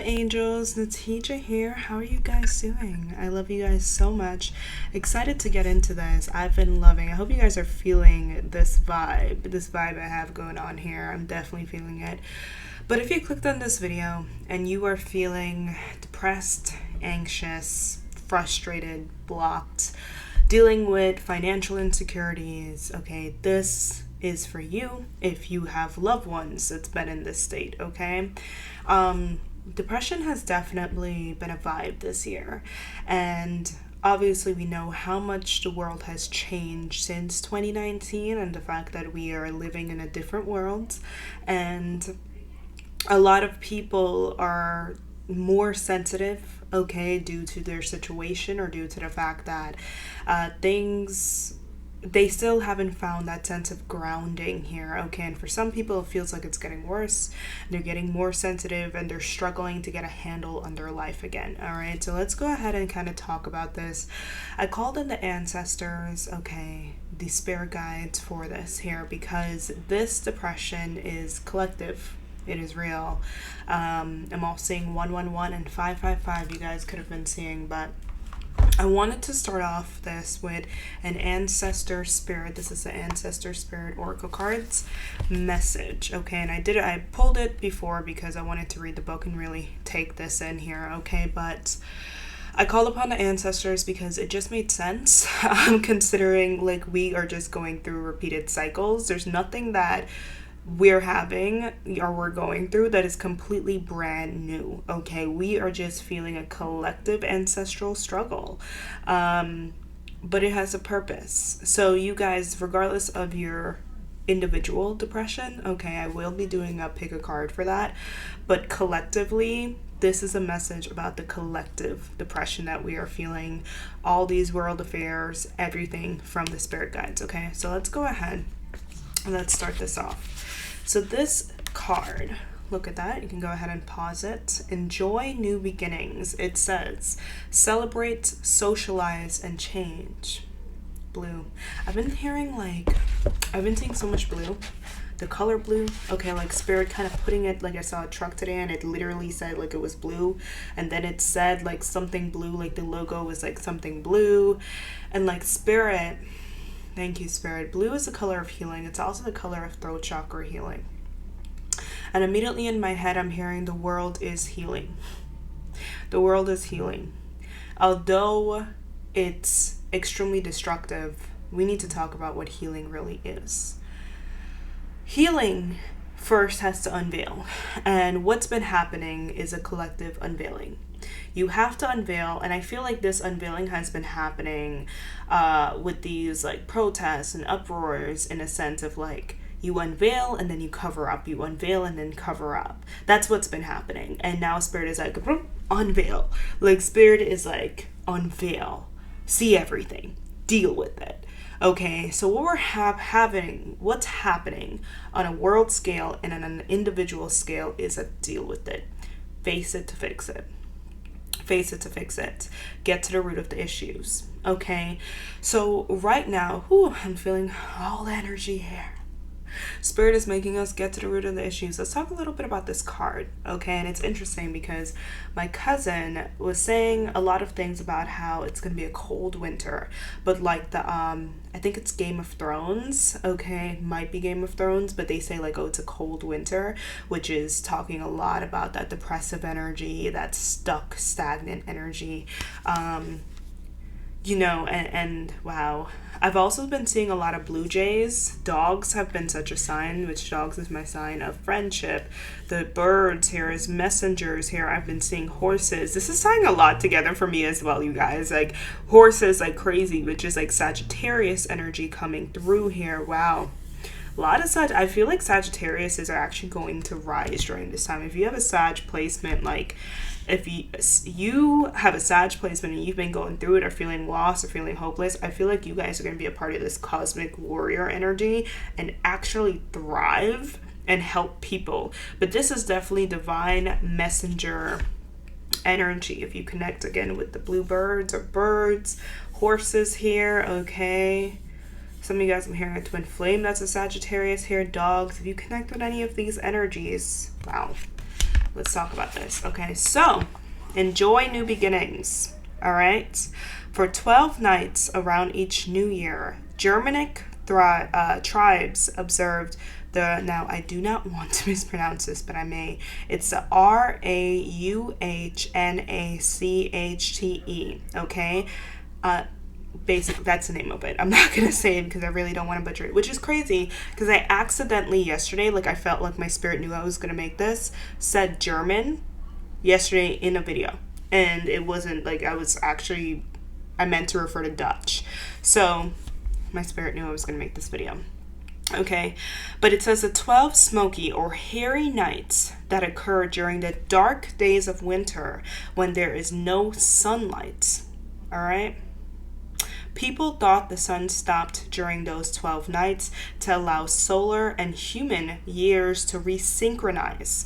angels, Natija here. How are you guys doing? I love you guys so much. Excited to get into this. I've been loving. I hope you guys are feeling this vibe I have going on here. I'm definitely feeling it. But if you clicked on this video and you are feeling depressed, anxious, frustrated, blocked, dealing with financial insecurities, okay, this is for you if you have loved ones that's been in this state, okay? Depression has definitely been a vibe this year, and obviously we know how much the world has changed since 2019 and the fact that we are living in a different world, and a lot of people are more sensitive, okay, due to their situation or due to the fact that they still haven't found that sense of grounding here, okay? And for some people, it feels like it's getting worse. They're getting more sensitive and they're struggling to get a handle on their life again, all right? So let's go ahead and kind of talk about this. I called in the ancestors, okay, the spirit guides for this here, because this depression is collective. It is real. I'm all seeing 111 and 555 you guys could have been seeing, but I wanted to start off this with an ancestor spirit. This is the ancestor spirit oracle cards message, okay? And I pulled it before because I wanted to read the book and really take this in here, okay? But I called upon the ancestors because it just made sense. Considering like we are just going through repeated cycles. There's nothing that we're having or we're going through that is completely brand new, okay? We are just feeling a collective ancestral struggle, but it has a purpose. So you guys, regardless of your individual depression, okay, I will be doing a pick a card for that, but collectively this is a message about the collective depression that we are feeling, all these world affairs, everything from the spirit guides, okay? So let's go ahead and let's start this off. So this card, look at that. You can go ahead and pause it. Enjoy new beginnings. It says, celebrate, socialize, and change. Blue. I've been seeing so much blue. The color blue. Okay, like spirit kind of putting it, like I saw a truck today and it literally said like it was blue. And then it said like something blue, like the logo was like something blue. And like spirit... Thank you, Spirit. Blue is the color of healing. It's also the color of throat chakra healing. And immediately in my head, I'm hearing the world is healing. The world is healing. Although it's extremely destructive, we need to talk about what healing really is. Healing first has to unveil. And what's been happening is a collective unveiling. You have to unveil, and I feel like this unveiling has been happening with these like protests and uproars, in a sense of like you unveil and then you cover up, you unveil and then cover up. That's what's been happening. And now spirit is like unveil. Like spirit is like unveil, see everything, deal with it. Okay, so what we're what's happening on a world scale and on an individual scale is a deal with it, face it to fix it. Face it to fix it. Get to the root of the issues. Okay, so right now, I'm feeling all the energy here. Spirit is making us get to the root of the issues. Let's talk a little bit about this card, okay? And it's interesting because my cousin was saying a lot of things about how it's going to be a cold winter, but like the I think it's Game of Thrones, okay? Might be Game of Thrones, but they say like, oh, it's a cold winter, which is talking a lot about that depressive energy, that stuck, stagnant energy. And wow. I've also been seeing a lot of blue jays. Dogs have been such a sign, which dogs is my sign of friendship. The birds here is messengers here. I've been seeing horses. This is tying a lot together for me as well, you guys. Like horses like crazy, which is like Sagittarius energy coming through here. Wow. A lot of I feel like Sagittarius is actually going to rise during this time. If you have a Sag placement, like if you have a Sag placement and you've been going through it or feeling lost or feeling hopeless, I feel like you guys are going to be a part of this cosmic warrior energy and actually thrive and help people. But this is definitely divine messenger energy. If you connect again with the bluebirds or birds, horses here, okay? Some of you guys, I'm hearing a twin flame. That's a Sagittarius here. Dogs. If you connect with any of these energies, wow. let's talk about this. Okay, so enjoy new beginnings. All right, for 12 nights around each new year, Germanic tribes observed the, now I do not want to mispronounce this, but I may. It's the Rauhnachte. Okay, basically that's the name of it. I'm not gonna say it because I really don't want to butcher it, which is crazy because I accidentally yesterday, like I felt like my spirit knew I was gonna make this, said German yesterday in a video, and it wasn't like I meant to refer to Dutch. So my spirit knew I was gonna make this video. Okay, but it says the 12 smoky or hairy nights that occur during the dark days of winter when there is no sunlight. All right. People thought the sun stopped during those 12 nights to allow solar and human years to resynchronize.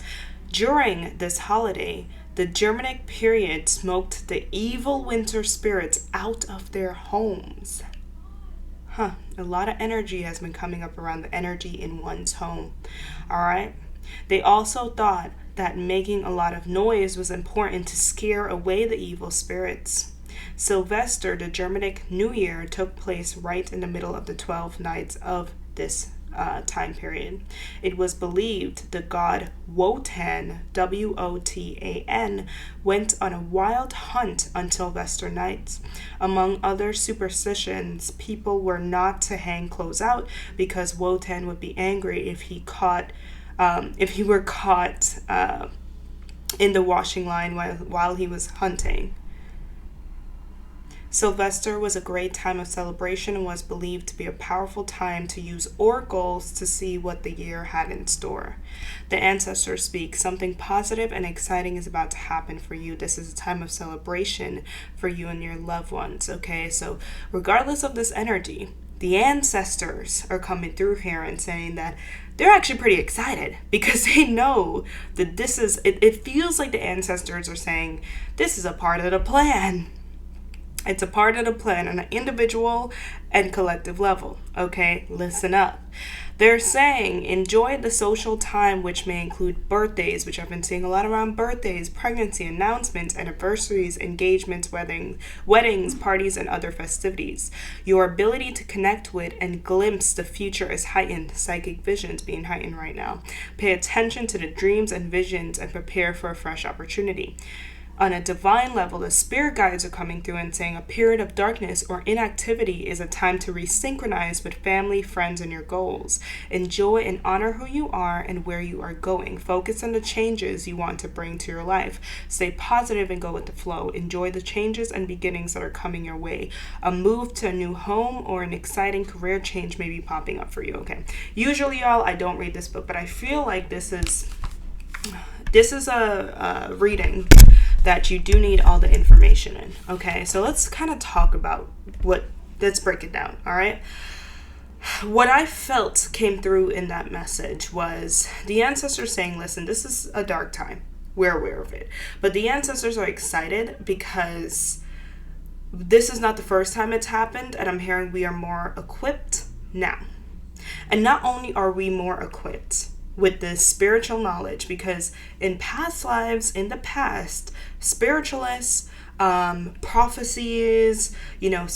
During this holiday, the Germanic period smoked the evil winter spirits out of their homes. A lot of energy has been coming up around the energy in one's home. All right. They also thought that making a lot of noise was important to scare away the evil spirits. Sylvester, the Germanic New Year, took place right in the middle of the 12 nights of this time period. It was believed the god Wotan, Wotan, went on a wild hunt on Sylvester nights. Among other superstitions, people were not to hang clothes out because Wotan would be angry if he were caught in the washing line while he was hunting. Sylvester was a great time of celebration and was believed to be a powerful time to use oracles to see what the year had in store. The ancestors speak, something positive and exciting is about to happen for you. This is a time of celebration for you and your loved ones, okay? So regardless of this energy, the ancestors are coming through here and saying that they're actually pretty excited because they know that it feels like the ancestors are saying, this is a part of the plan. It's a part of the plan on an individual and collective level. Okay, listen up. They're saying enjoy the social time, which may include birthdays, which I've been seeing a lot around birthdays, pregnancy, announcements, anniversaries, engagements, weddings, parties, and other festivities. Your ability to connect with and glimpse the future is heightened. Psychic visions being heightened right now. Pay attention to the dreams and visions and prepare for a fresh opportunity. On a divine level, the spirit guides are coming through and saying a period of darkness or inactivity is a time to resynchronize with family, friends, and your goals. Enjoy and honor who you are and where you are going. Focus on the changes you want to bring to your life. Stay positive and go with the flow. Enjoy the changes and beginnings that are coming your way. A move to a new home or an exciting career change may be popping up for you. Okay. Usually, y'all, I don't read this book, but I feel like this is a reading that you do need all the information in. Okay, so let's kind of talk about let's break it down, all right? What I felt came through in that message was the ancestors saying, listen, this is a dark time. We're aware of it. But the ancestors are excited because this is not the first time it's happened, and I'm hearing we are more equipped now. And not only are we more equipped with this spiritual knowledge, because in past lives, in the past, spiritualists, prophecies,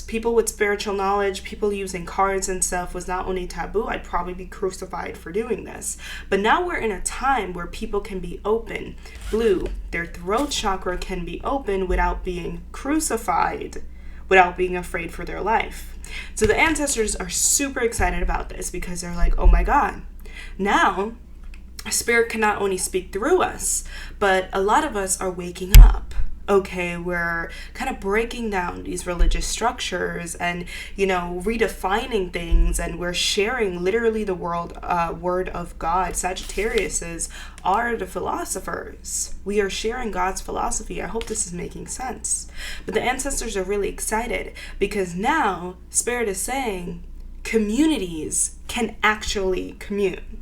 people with spiritual knowledge, people using cards and stuff was not only taboo, I'd probably be crucified for doing this. But now we're in a time where people can be open. Blue, their throat chakra can be open without being crucified, without being afraid for their life. So the ancestors are super excited about this because they're like, oh my God, now Spirit can not only speak through us, but a lot of us are waking up. Okay, we're kind of breaking down these religious structures and, redefining things, and we're sharing literally the word of God. Sagittariuses are the philosophers. We are sharing God's philosophy. I hope this is making sense. But the ancestors are really excited because now Spirit is saying communities can actually commune.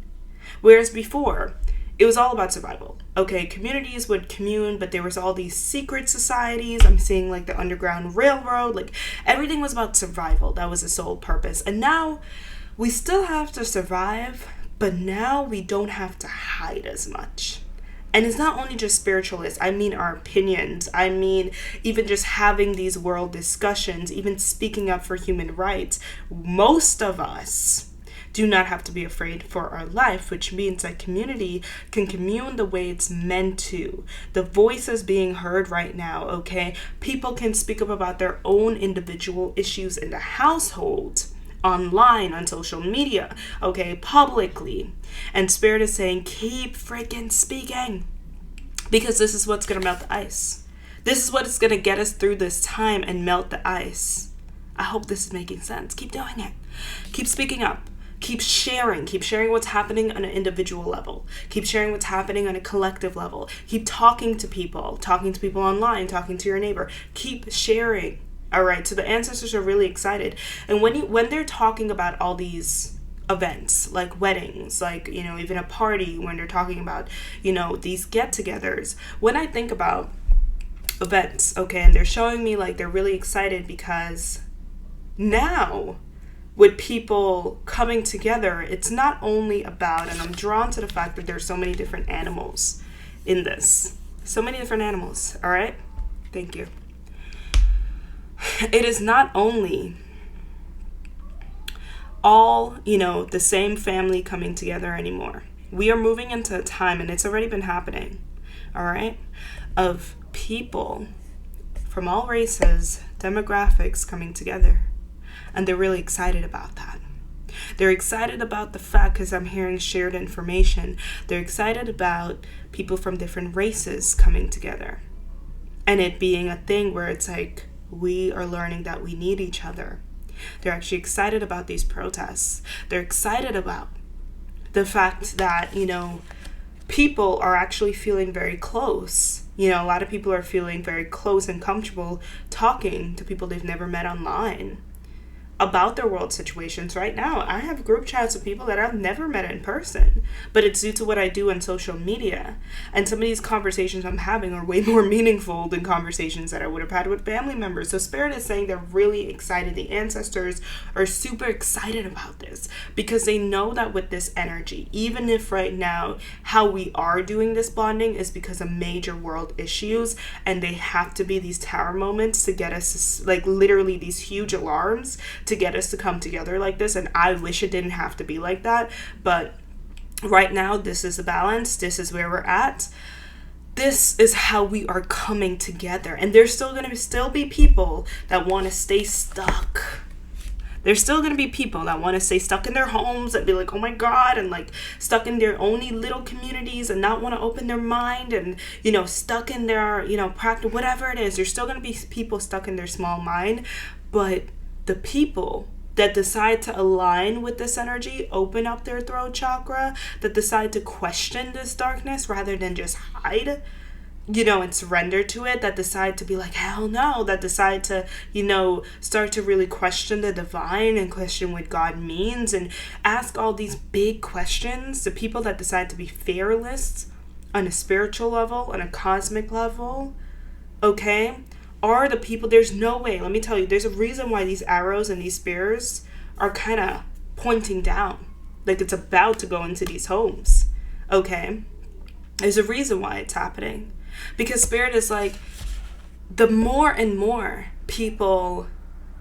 Whereas before, it was all about survival. Okay, communities would commune, but there was all these secret societies. I'm seeing like the Underground Railroad, like everything was about survival. That was the sole purpose. And now we still have to survive, but now we don't have to hide as much. And it's not only just spiritualists, I mean our opinions. I mean, even just having these world discussions, even speaking up for human rights. Most of us do not have to be afraid for our life, which means that community can commune the way it's meant to. The voice is being heard right now, okay? People can speak up about their own individual issues in the household, online, on social media, okay, publicly. And Spirit is saying, keep freaking speaking, because this is what's going to melt the ice. This is what is going to get us through this time and melt the ice. I hope this is making sense. Keep doing it. Keep speaking up. Keep sharing what's happening on an individual level. Keep sharing what's happening on a collective level. Keep talking to people online, talking to your neighbor. Keep sharing. All right. So the ancestors are really excited. And when they're talking about all these events, like weddings, like, even a party, when they're talking about, these get-togethers, when I think about events, okay, and they're showing me like they're really excited because now, with people coming together, it's not only about, and I'm drawn to the fact that there's so many different animals in this. So many different animals, all right? Thank you. It is not only all, the same family coming together anymore. We are moving into a time, and it's already been happening, all right, of people from all races, demographics coming together. And they're really excited about that. They're excited about the fact, because I'm hearing shared information, they're excited about people from different races coming together. And it being a thing where it's like, we are learning that we need each other. They're actually excited about these protests. They're excited about the fact that, people are actually feeling very close. A lot of people are feeling very close and comfortable talking to people they've never met online about their world situations. Right now, I have group chats with people that I've never met in person, but it's due to what I do on social media. And some of these conversations I'm having are way more meaningful than conversations that I would have had with family members. So Spirit is saying they're really excited. The ancestors are super excited about this because they know that with this energy, even if right now how we are doing this bonding is because of major world issues, and they have to be these tower moments to get us, like literally these huge alarms to get us to come together like this. And I wish it didn't have to be like that, but right now this is a balance. This is where we're at. This is how we are coming together. And there's still going to be people that want to stay stuck. There's still going to be people that want to stay stuck in their homes and be like, oh my God, and like stuck in their only little communities and not want to open their mind and, stuck in their, practice, whatever it is. There's still going to be people stuck in their small mind. But the people that decide to align with this energy, open up their throat chakra, that decide to question this darkness rather than just hide, and surrender to it, that decide to be like, hell no, that decide to, start to really question the divine and question what God means and ask all these big questions, the people that decide to be fearless on a spiritual level, on a cosmic level, okay, are the people. There's no way, let me tell you, there's a reason why these arrows and these spears are kind of pointing down, like it's about to go into these homes, okay? There's a reason why it's happening, because Spirit is like, the more and more people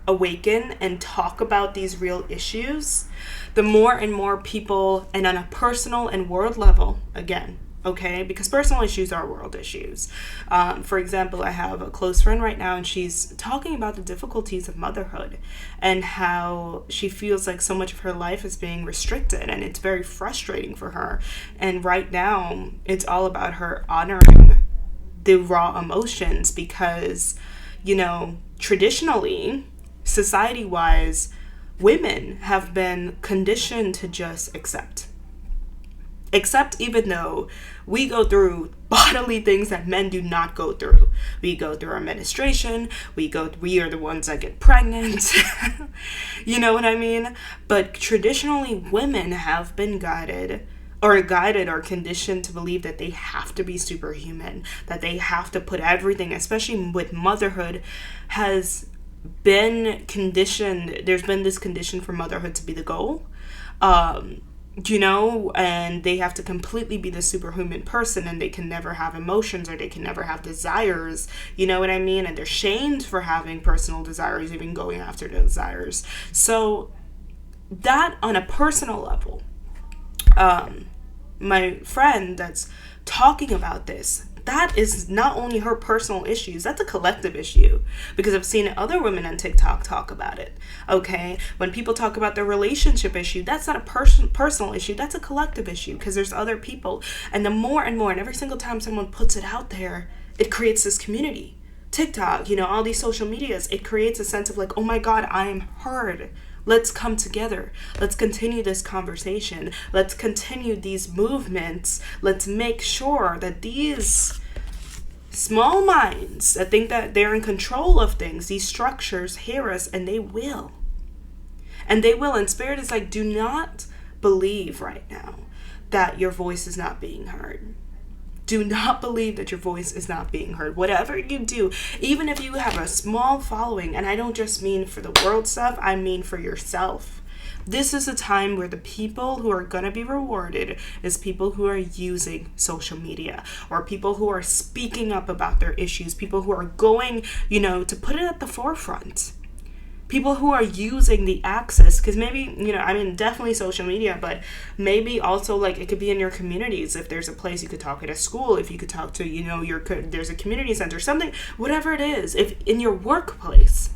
awaken and talk about these real issues, the more and more people, and on a personal and world level, again, okay, because personal issues are world issues. For example, I have a close friend right now, and she's talking about the difficulties of motherhood and how she feels like so much of her life is being restricted, and it's very frustrating for her. And right now, it's all about her honoring the raw emotions because, traditionally, society-wise, women have been conditioned to just accept, even though we go through bodily things that men do not go through. We go through our menstruation, we are the ones that get pregnant, you know what I mean? But traditionally, women have been guided or conditioned to believe that they have to be superhuman, that they have to put everything, especially with motherhood, has been conditioned. There's been this condition for motherhood to be the goal. and they have to completely be the superhuman person, and they can never have emotions, or they can never have desires, you know what I mean? And they're shamed for having personal desires, even going after the desires. So that, on a personal level, my friend that's talking about this, that is not only her personal issues, that's a collective issue. Because I've seen other women on TikTok talk about it. Okay? When people talk about their relationship issue, that's not a personal issue, that's a collective issue, because there's other people. And the more and more, and every single time someone puts it out there, it creates this community. TikTok, all these social medias, it creates a sense of like, oh my God, I am heard. Let's come together. Let's continue this conversation. Let's continue these movements. Let's make sure that these small minds that think that they're in control of things, these structures, hear us, and they will. And they will. And Spirit is like, do not believe right now that your voice is not being heard. Do not believe that your voice is not being heard. Whatever you do, even if you have a small following, and I don't just mean for the world stuff, I mean for yourself. This is a time where the people who are going to be rewarded is people who are using social media, or people who are speaking up about their issues, people who are going, to put it at the forefront. People who are using the access, because maybe, definitely social media, but maybe also like it could be in your communities. If there's a place you could talk at a school, if you could talk to, there's a community center, something, whatever it is, if in your workplace,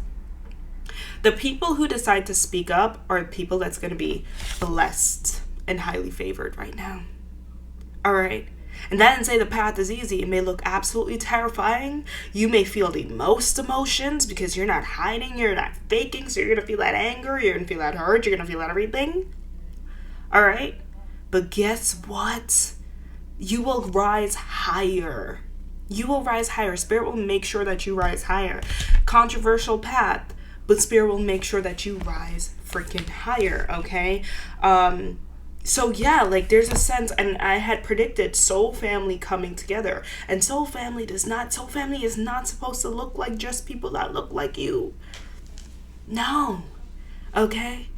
the people who decide to speak up are people that's going to be blessed and highly favored right now. All right. And that doesn't say the path is easy. It may look absolutely terrifying. You may feel the most emotions because you're not hiding, you're not faking. So you're going to feel that anger, you're going to feel that hurt, you're going to feel that everything. All right? But guess what? You will rise higher. You will rise higher. Spirit will make sure that you rise higher. Controversial path, but Spirit will make sure that you rise freaking higher, okay? So yeah, like there's a sense, and I had predicted soul family coming together, and soul family is not supposed to look like just people that look like you. No. Okay?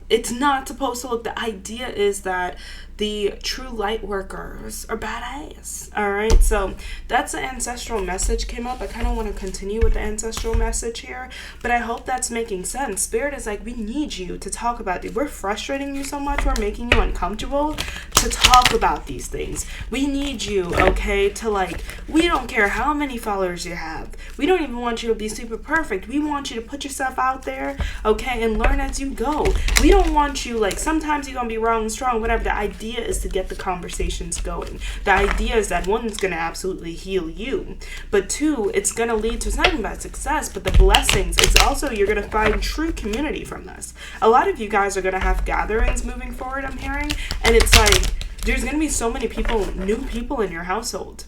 It's not supposed to look, the idea is that the true light workers are badass. All right, so that's the ancestral message came up. I kind of want to continue with the ancestral message here, but I hope that's making sense. Spirit is like, we need you to talk about it. We're frustrating you so much, we're making you uncomfortable to talk about these things. We need you, okay, to we don't care how many followers you have. We don't even want you to be super perfect. We want you to put yourself out there, okay, and learn as you go. We don't want you, sometimes you're gonna be wrong, strong, whatever. The idea is to get the conversations going. The idea is that one, it's going to absolutely heal you, but two, it's going to lead to, it's not even about success, but the blessings. It's also, you're going to find true community from this. A lot of you guys are going to have gatherings moving forward, I'm hearing, and it's like, there's going to be so many people, new people in your household.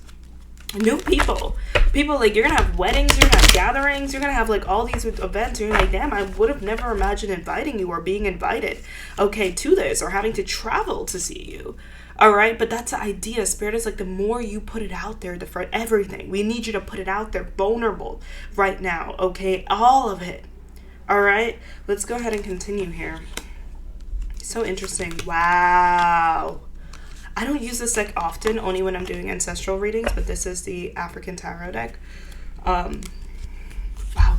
New people, you're gonna have weddings, you're gonna have gatherings, you're gonna have all these events. You're like, damn, I would have never imagined inviting you or being invited, okay, to this, or having to travel to see you. All right, but that's the idea. Spirit is the more you put it out there, for everything, we need you to put it out there, vulnerable right now, okay, all of it. All right, let's go ahead and continue here. So interesting. Wow. I don't use this deck often, only when I'm doing ancestral readings, but this is the African Tarot deck. Wow,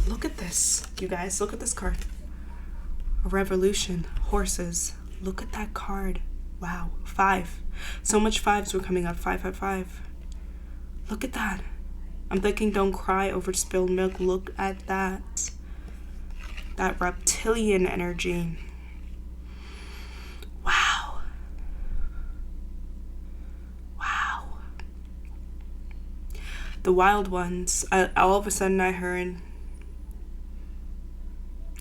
look at this, you guys. Look at this card. A revolution. Horses. Look at that card. Wow. 5. So much 5s were coming up. 5, 5, 5. Look at that. I'm thinking don't cry over spilled milk. Look at that. That reptilian energy. Wow. The wild ones. All of a sudden I heard,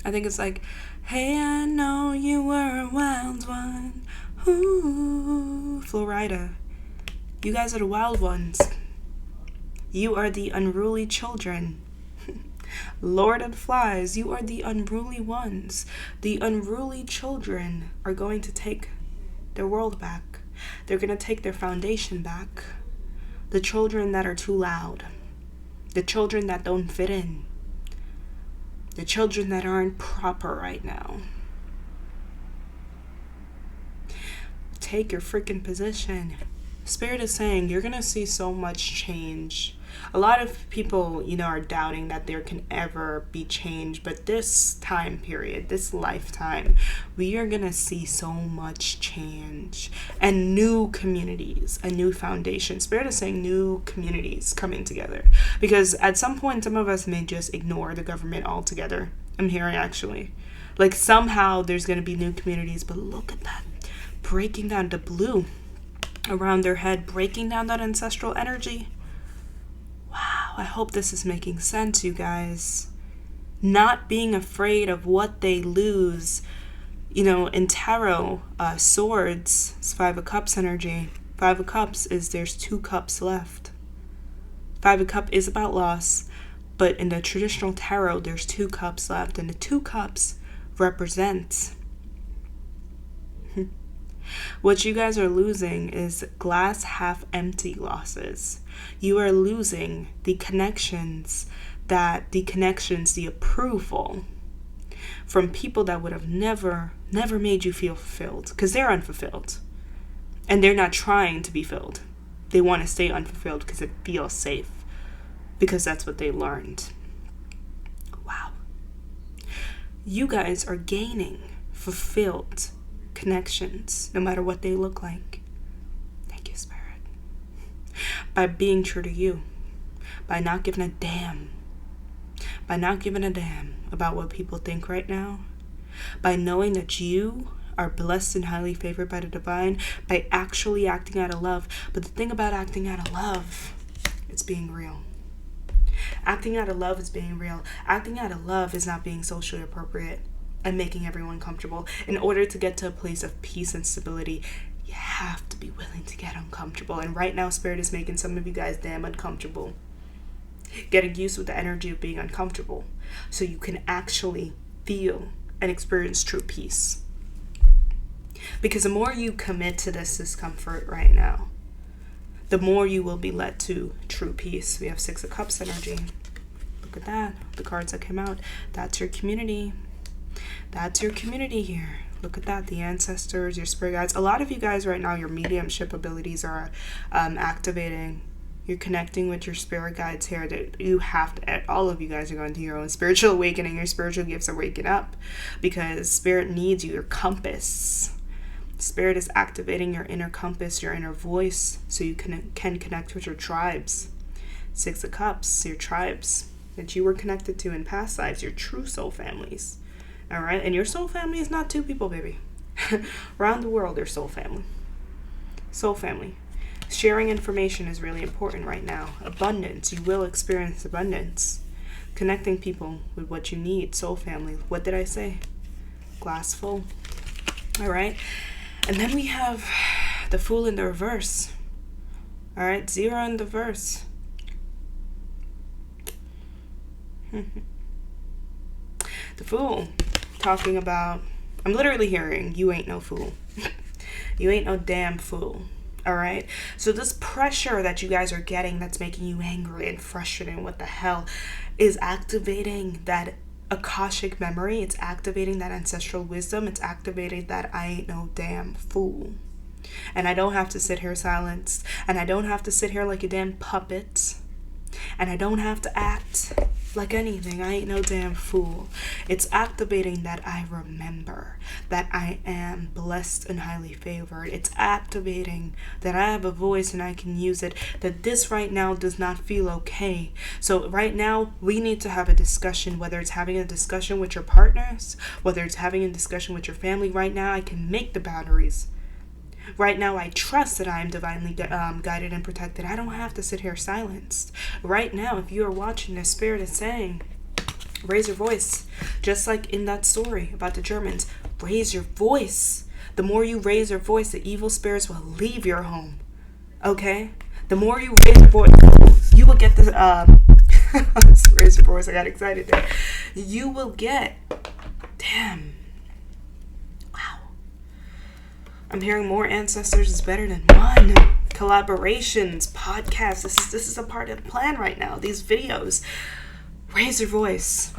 I think it's hey, I know you were a wild one. Ooh, Florida. You guys are the wild ones. You are the unruly children. Lord of the Flies, you are the unruly ones. The unruly children are going to take their world back. They're going to take their foundation back. The children that are too loud. The children that don't fit in. The children that aren't proper right now. Take your freaking position. Spirit is saying you're going to see so much change. A lot of people, are doubting that there can ever be change. But this time period, this lifetime, we are going to see so much change. And new communities, a new foundation. Spirit is saying new communities coming together. Because at some point, some of us may just ignore the government altogether. I'm hearing actually. Like somehow there's going to be new communities. But look at that. Breaking down the blue around their head. Breaking down that ancestral energy. Wow, I hope this is making sense, you guys. Not being afraid of what they lose. In tarot, swords, it's 5 of Cups energy. 5 of Cups is there's 2 cups left. 5 of Cups is about loss, but in the traditional tarot, there's 2 cups left, and the 2 cups represent what you guys are losing is glass half empty losses. You are losing the the approval from people that would have never made you feel fulfilled, because they're unfulfilled and they're not trying to be filled. They want to stay unfulfilled because it feels safe, because that's what they learned. Wow. You guys are gaining fulfilled connections, no matter what they look like. Thank you, Spirit. By being true to you, by not giving a damn, about what people think right now, by knowing that you are blessed and highly favored by the divine, by actually acting out of love. But the thing about acting out of love, it's being real. Acting out of love is being real. Acting out of love is not being socially appropriate and making everyone comfortable. In order to get to a place of peace and stability, you have to be willing to get uncomfortable. And right now, Spirit is making some of you guys damn uncomfortable. Getting used with the energy of being uncomfortable so you can actually feel and experience true peace. Because the more you commit to this discomfort right now, the more you will be led to true peace. We have 6 of Cups energy. Look at that. The cards that came out. That's your community. That's your community here. Look at that. The ancestors, your spirit guides. A lot of you guys right now, your mediumship abilities are activating. You're connecting with your spirit guides here. That you have to, all of you guys are going through your own spiritual awakening. Your spiritual gifts are waking up because Spirit needs you, your compass. Spirit is activating your inner compass, your inner voice, so you can connect with your tribes. 6 of Cups, your tribes that you were connected to in past lives, your true soul families. All right, and your soul family is not 2 people, baby. Around the world, there's soul family. Soul family. Sharing information is really important right now. Abundance. You will experience abundance. Connecting people with what you need. Soul family. What did I say? Glass full. All right. And then we have the Fool in the reverse. All right. 0 in the verse. The Fool. Talking about, I'm literally hearing, you ain't no fool. You ain't no damn fool. All right. So this pressure that you guys are getting that's making you angry and frustrated, what the hell, is activating that Akashic memory. It's activating that ancestral wisdom. It's activating that I ain't no damn fool. And I don't have to sit here silenced. And I don't have to sit here like a damn puppet. And I don't have to act like anything. I ain't no damn fool. It's activating that I remember that I am blessed and highly favored. It's activating that I have a voice and I can use it. That this right now does not feel okay. So right now we need to have a discussion, whether it's having a discussion with your partners, whether it's having a discussion with your family. Right now I can make the boundaries. Right now, I trust that I am divinely guided and protected. I don't have to sit here silenced. Right now, if you are watching this, Spirit is saying, raise your voice. Just like in that story about the Germans, raise your voice. The more you raise your voice, the evil spirits will leave your home. Okay? The more you raise your voice, you will get the... raise your voice, I got excited there. You will get... Damn. I'm hearing more ancestors is better than one. Collaborations, podcasts. This is a part of the plan right now. These videos. Raise your voice.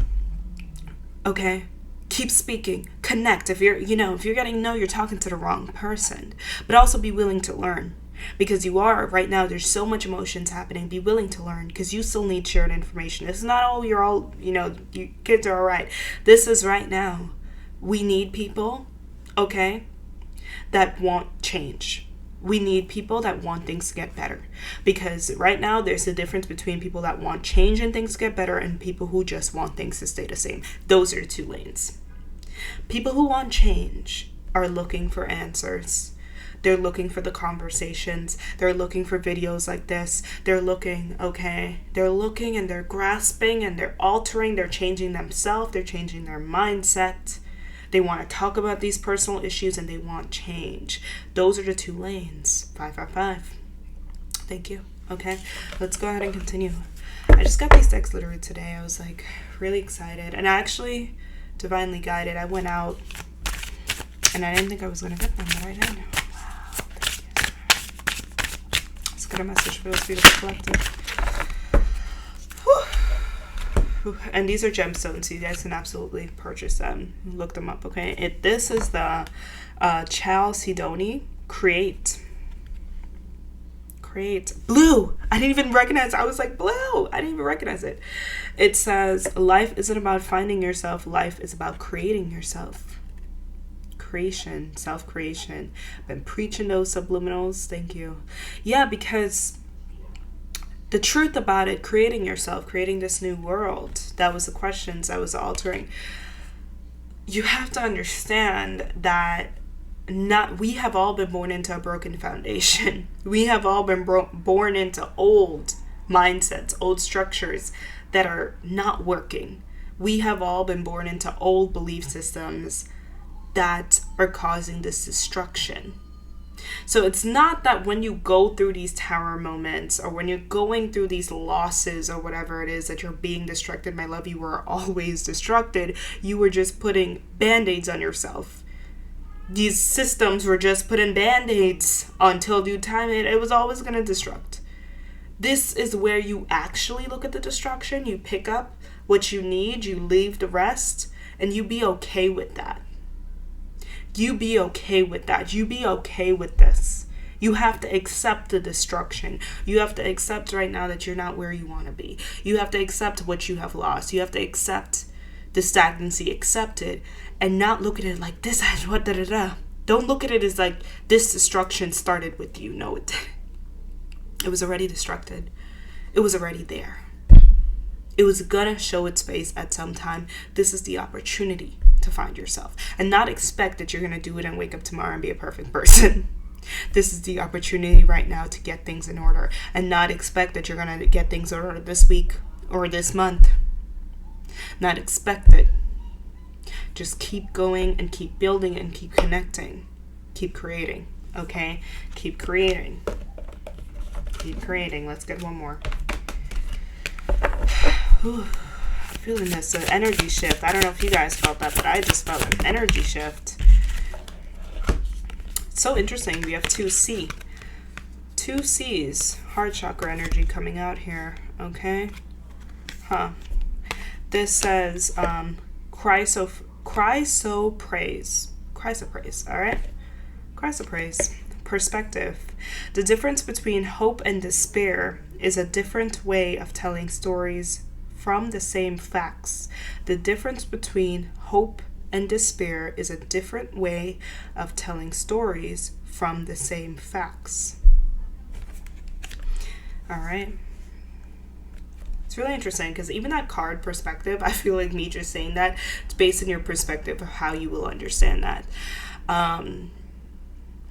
Okay? Keep speaking, connect. If you're getting no, you're talking to the wrong person. But also be willing to learn, because you are right now. There's so much emotions happening. Be willing to learn, because you still need shared information. It's not all you kids are all right. This is right now. We need people, okay, that want change. We need people that want things to get better, because right now there's a difference between people that want change and things to get better and people who just want things to stay the same. Those are two lanes. People who want change are looking for answers. They're looking for the conversations. They're looking for videos like this. They're looking, okay? They're looking and they're grasping and they're altering. They're changing themselves. They're changing their mindset. They want to talk about these personal issues and they want change. Those are the two lanes. 555. Thank you. Okay, let's go ahead and continue. I just got these decks literally today. I was like really excited and actually divinely guided. I went out and I didn't think I was going to get them, but I did. Wow. Let's get a message for this beautiful collective. And these are gemstones, so you guys can absolutely purchase them. Look them up, okay? This is the Chalcedony Create. Blue. I didn't even recognize. I was like, blue. I didn't even recognize it. It says, life isn't about finding yourself. Life is about creating yourself. Creation. Self-creation. Been preaching those subliminals. Thank you. Yeah, because the truth about it, creating yourself, creating this new world, that was the questions I was altering. You have to understand that we have all been born into a broken foundation. We have all been born into old mindsets, old structures that are not working. We have all been born into old belief systems that are causing this destruction. So it's not that when you go through these tower moments or when you're going through these losses or whatever it is that you're being destructed. My love, you were always destructed. You were just putting band-aids on yourself. These systems were just putting band-aids until due time. It was always going to destruct. This is where you actually look at the destruction. You pick up what you need. You leave the rest. And you be okay with that. You be okay with that. You be okay with this. You have to accept the destruction. You have to accept right now that you're not where you want to be. You have to accept what you have lost. You have to accept the stagnancy. Accept it and not look at it like this is what da-da-da. Don't look at it as like this destruction started with you. No, it didn't. It was already destructed. It was already there. It was gonna show its face at some time. This is the opportunity to find yourself and not expect that you're gonna do it and wake up tomorrow and be a perfect person. This is the opportunity right now to get things in order and not expect that you're gonna get things in order this week or this month. Not expect it. Just keep going and keep building and keep connecting. Keep creating, okay? Keep creating. Keep creating. Let's get one more. Whew. Feeling this energy shift. I don't know if you guys felt that, but I just felt an energy shift. It's so interesting. We have 2C. 2C's. Heart chakra energy coming out here. Okay? Huh. This says, chrysoprase. Alright? Chrysoprase. Perspective. The difference between hope and despair is a different way of telling stories from the same facts. The difference between hope and despair is a different way of telling stories from the same facts. All right. It's really interesting because even that card perspective, I feel like me just saying that, it's based on your perspective of how you will understand that.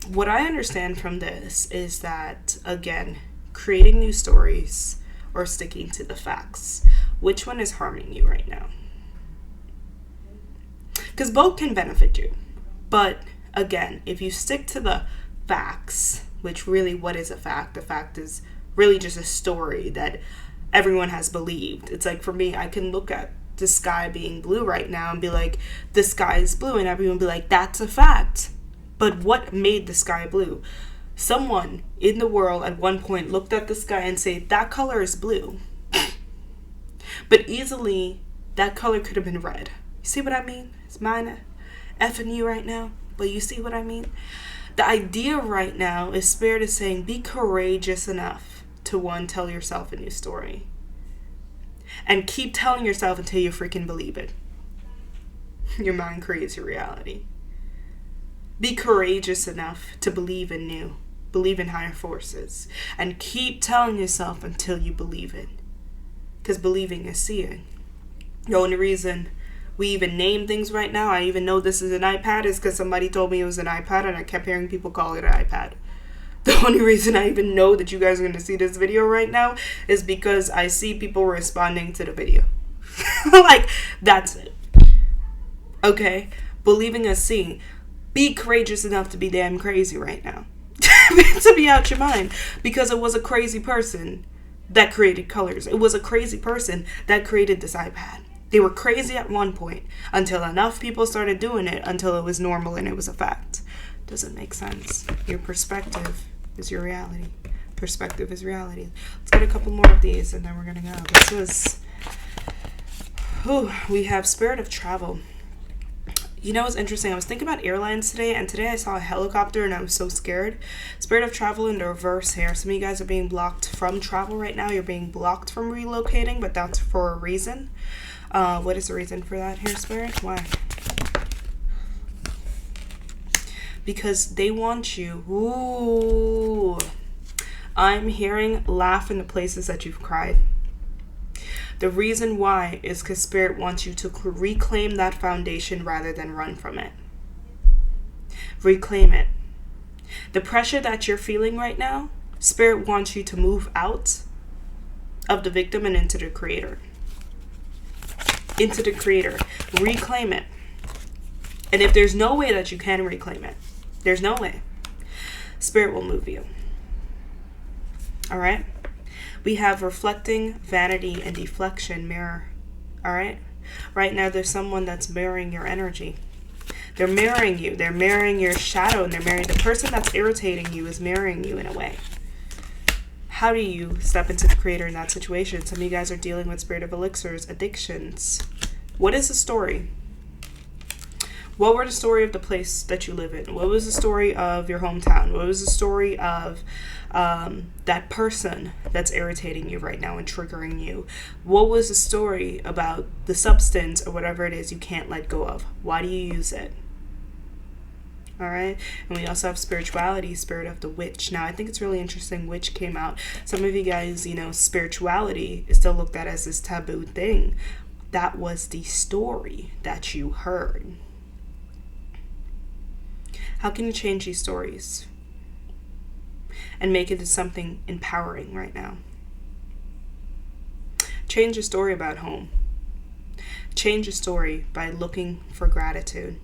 What I understand from this is that, again, creating new stories or sticking to the facts. Which one is harming you right now? Because both can benefit you. But again, if you stick to the facts, which really, what is a fact? A fact is really just a story that everyone has believed. It's like, for me, I can look at the sky being blue right now and be like, the sky is blue, and everyone be like, that's a fact. But what made the sky blue? Someone in the world at one point looked at the sky and said, that color is blue. But easily, that color could have been red. see what I mean? It's mine effing you right now, but you see what I mean? The idea right now is Spirit is saying, be courageous enough to, one, tell yourself a new story. And keep telling yourself until you freaking believe it. Your mind creates your reality. Be courageous enough to believe in new, believe in higher forces, and keep telling yourself until you believe it. Because believing is seeing. The only reason we even name things right now, I even know this is an iPad, is because somebody told me it was an iPad and I kept hearing people call it an iPad. The only reason I even know that you guys are going to see this video right now is because I see people responding to the video. Like, that's it. Okay? Believing is seeing. Be courageous enough to be damn crazy right now. To be out your mind. Because it was a crazy person that created colors. It was a crazy person that created this iPad. They were crazy at one point until enough people started doing it until it was normal and it was a fact. Doesn't make sense. Your perspective is your reality. Perspective is reality. Let's get a couple more of these and then we're going to go. This was... we have Spirit of Travel. You know what's interesting? I was thinking about airlines today, and today I saw a helicopter and I was so scared. Spirit of Travel in the reverse here. Some of you guys are being blocked from travel right now. You're being blocked from relocating, but that's for a reason. What is the reason for that here, Spirit? Why? Because they want you. Ooh. I'm hearing laugh in the places that you've cried. The reason why is because Spirit wants you to reclaim that foundation rather than run from it. Reclaim it. The pressure that you're feeling right now, Spirit wants you to move out of the victim and into the creator. Into the creator. Reclaim it. And if there's no way that you can reclaim it, there's no way, Spirit will move you. All right? We have reflecting, vanity, and deflection mirror. All right? Right now, there's someone that's mirroring your energy. They're mirroring you. They're mirroring your shadow, and they're mirroring the person that's irritating you is mirroring you in a way. How do you step into the creator in that situation? Some of you guys are dealing with spirit of elixirs, addictions. What is the story? What were the story of the place that you live in? What was the story of your hometown? What was the story of that person that's irritating you right now and triggering you? What was the story about the substance or whatever it is you can't let go of? Why do you use it? All right. And we also have spirituality, spirit of the witch. Now, I think it's really interesting. Witch came out. Some of you guys, spirituality is still looked at as this taboo thing. That was the story that you heard. How can you change these stories and make it into something empowering right now? Change your story about home. Change your story by looking for gratitude.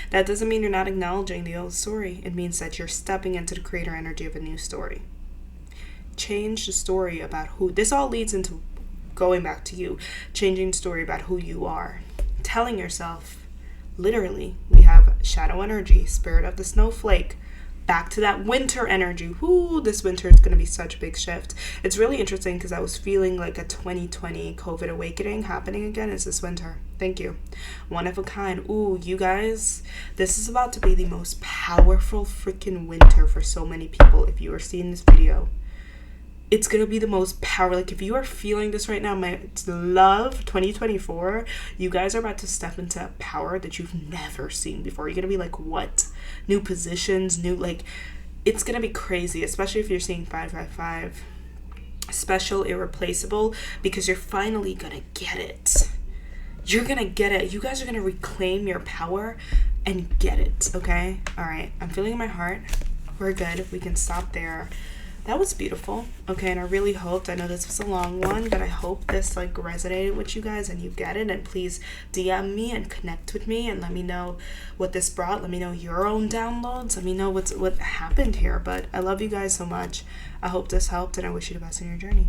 That doesn't mean you're not acknowledging the old story. It means that you're stepping into the creator energy of a new story. Change the story about who. This all leads into going back to you. Changing the story about who you are. Telling yourself, literally, we have shadow energy, spirit of the snowflake, back to that winter energy. Ooh, this winter is going to be such a big shift. It's really interesting because I was feeling like a 2020 COVID awakening happening again. It's this winter. Thank you. One of a kind. Ooh, you guys, this is about to be the most powerful freaking winter for so many people. If you are seeing this video, it's going to be the most power. Like, if you are feeling this right now, my love, 2024, you guys are about to step into a power that you've never seen before. You're going to be like, what? New positions, it's going to be crazy, especially if you're seeing 555. Special, irreplaceable, because you're finally going to get it. You're going to get it. You guys are going to reclaim your power and get it, okay? All right. I'm feeling in my heart. We're good. We can stop there. That was beautiful. Okay, and I really hoped, I know this was a long one, but I hope this resonated with you guys and you get it. And please DM me and connect with me and let me know what this brought. Let me know your own downloads. Let me know what happened here. But I love you guys so much. I hope this helped and I wish you the best in your journey.